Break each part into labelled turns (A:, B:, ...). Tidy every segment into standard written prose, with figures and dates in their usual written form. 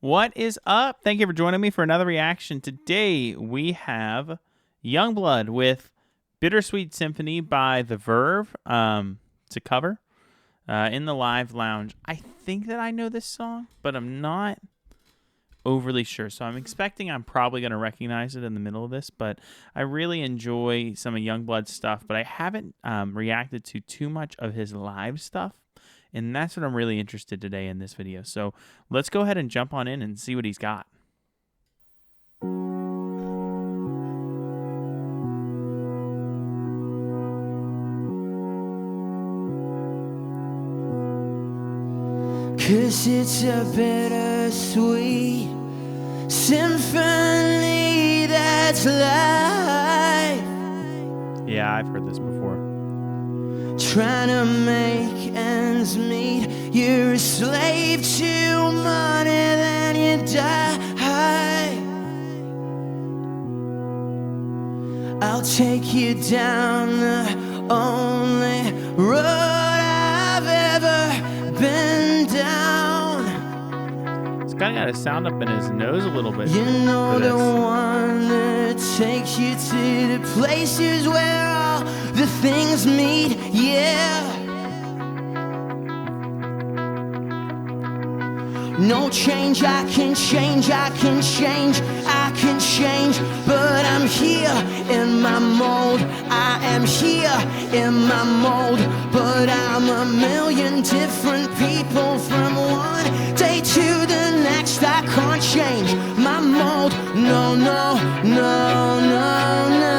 A: What is up? Thank you for joining me for another reaction. Today we have YUNGBLUD with Bittersweet Symphony by The Verve. It's a cover in the live lounge. I think that I know this song, but I'm not overly sure. So I'm expecting I'm probably going to recognize it in the middle of this, but I really enjoy some of YUNGBLUD's stuff, but I haven't reacted to too much of his live stuff. And that's what I'm really interested today in this video. So let's go ahead and jump on in and see what he's got.
B: Cause it's a bittersweet symphony that's life.
A: Yeah, I've heard this before.
B: Trying to make ends meet, you're a slave to money, then you die. I'll take you down the only road I've ever been down.
A: It's kind of got a sound up in his nose a little bit.
B: You know, the one that takes you to the places where all the things meet, yeah. No change, I can change, I can change, I can change, but I'm here in my mold. I am here in my mold, but I'm a million different people from one day to the next. I can't change my mold, no, no, no, no, no.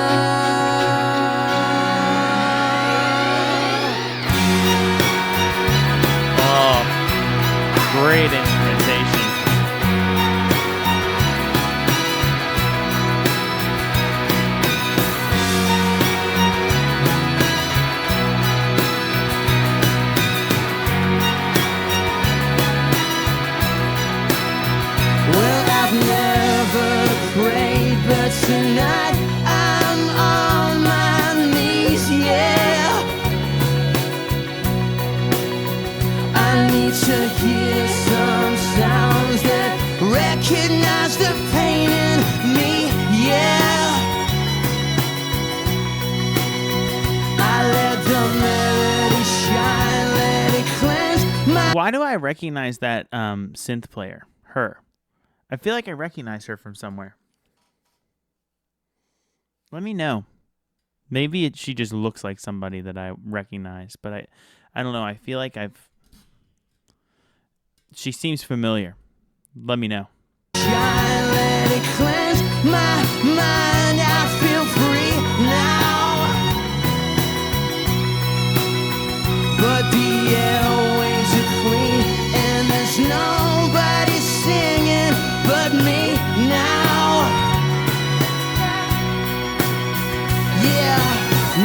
A: Great instrumentation.
B: Well, I've never prayed, but tonight I'm on my knees, yeah. I need to hear some sounds that recognize the pain in me, yeah. I let the melody shine, let it cleanse my...
A: Why do I recognize that synth player? Her. I feel like I recognize her from somewhere. Let me know. Maybe she just looks like somebody that I recognize, but I don't know. I feel like she seems familiar. Let me know.
B: Shine, let it cleanse my mind. I feel free now, but the airwaves are clean and there's nobody singing but me now. Yeah,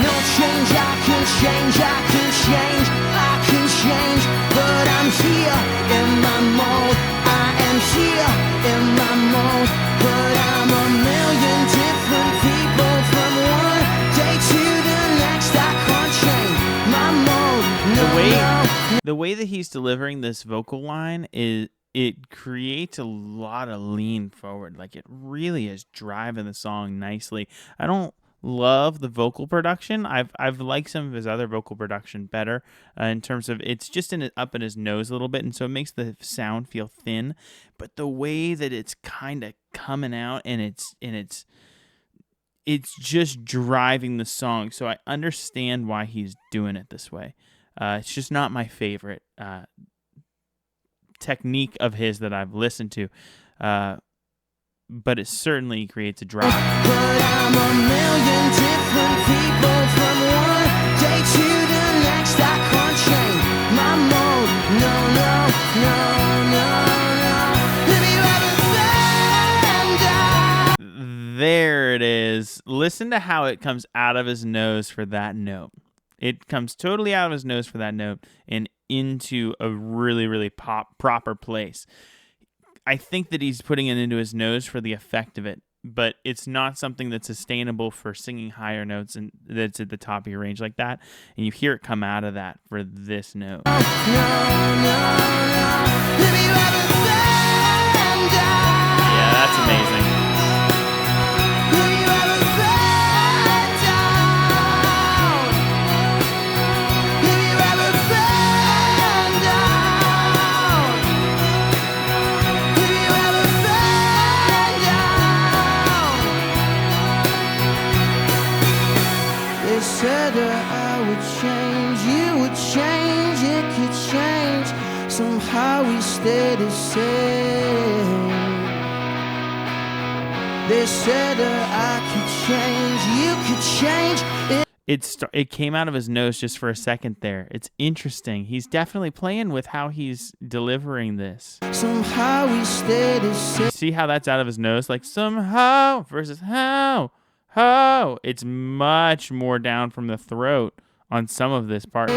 B: no change, I can change, I can change, I can change, but I'm here in my mold. I am here in my mold, but I'm a million different people from one day to the next. I can't change my mold. No,
A: The way that he's delivering this vocal line it creates a lot of lean forward. Like, it really is driving the song nicely. I don't love the vocal production. I've liked some of his other vocal production better in terms of it's just up in his nose a little bit, and so it makes the sound feel thin. But the way that it's kind of coming out and it's just driving the song. So I understand why he's doing it this way. It's just not my favorite technique of his that I've listened to. But it certainly creates a drive.
B: but I'm a million different people from one day to the next. I can't change my mold. No, no, no, no, no. Let me rub it down.
A: There it is. Listen to how it comes out of his nose for that note. It comes totally out of his nose for that note and into a really, really proper place. I think that he's putting it into his nose for the effect of it, but it's not something that's sustainable for singing higher notes and that's at the top of your range like that. And you hear it come out of that for this note.
B: No, no, no. Let me rub it down.
A: amazing.
B: Have you ever been down? Have you ever been down? Have you ever been down? They said that I would change, you would change, it could change. Somehow we stay the same. They said that I could change, you could change.
A: It came out of his nose just for a second there. It's interesting. He's definitely playing with how he's delivering this.
B: Somehow we stay the same.
A: See how that's out of his nose? Like somehow versus how. It's much more down from the throat on some of this part.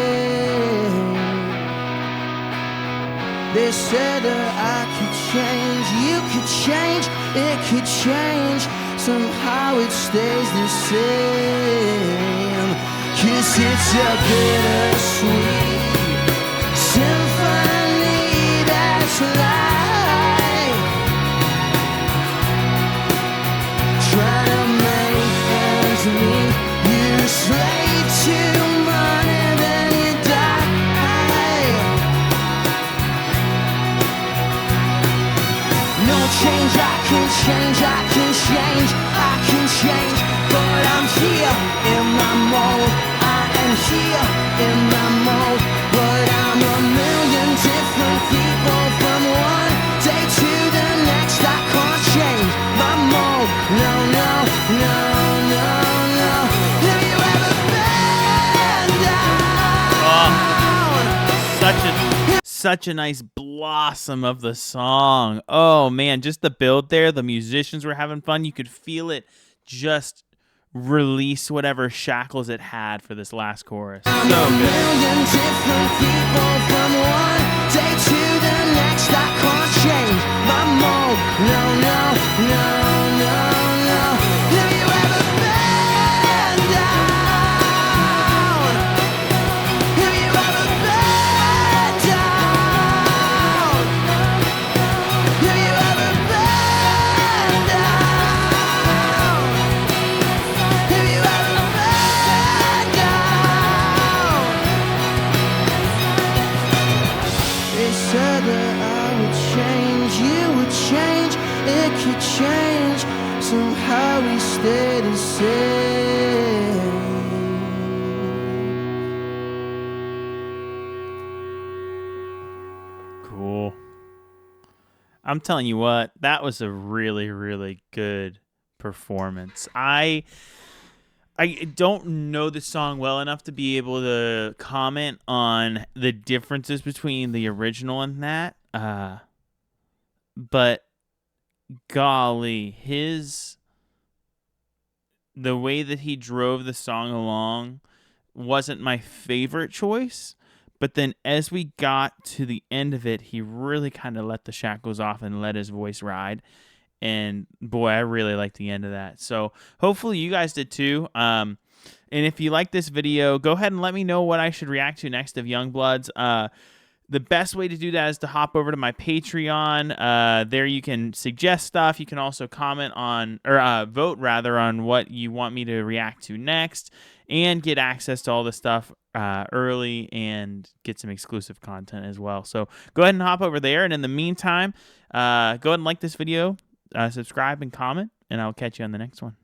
B: They said that I could change, you could change, it could change. Somehow it stays the same. 'Cause it's a bittersweet symphony that's life. Trying to make ends meet, you slave to money, then you die. No change, I can change, I can change, I can change. But I'm here in my mode, I am here in my mode. But I'm a million different people from one day to the next. I can't change my mode, no, no, no, no, no. Have you ever been down?
A: Such a nice blossom of the song. Oh man, just the build there. The musicians were having fun. You could feel it just release whatever shackles it had for this last chorus. So
B: I'm a
A: good.
B: million different people from one day to the next. I can't change my mode, no, no, no, no, no. Have you ever been down? Have you ever been down? Have you ever been down? Have you ever been down? They said that I would change, you would change, it could change. Somehow we stay the same.
A: Cool. I'm telling you what, that was a really, really good performance. I don't know the song well enough to be able to comment on the differences between the original and that. But golly, the way that he drove the song along wasn't my favorite choice. But then as we got to the end of it, he really kind of let the shackles off and let his voice ride. And boy, I really liked the end of that. So hopefully you guys did too. And if you like this video, go ahead and let me know what I should react to next of Youngblood's. The best way to do that is to hop over to my Patreon. There you can suggest stuff. You can also comment on, or vote rather, on what you want me to react to next, and get access to all the stuff early and get some exclusive content as well. So go ahead and hop over there. And in the meantime, go ahead and like this video, subscribe and comment, and I'll catch you on the next one.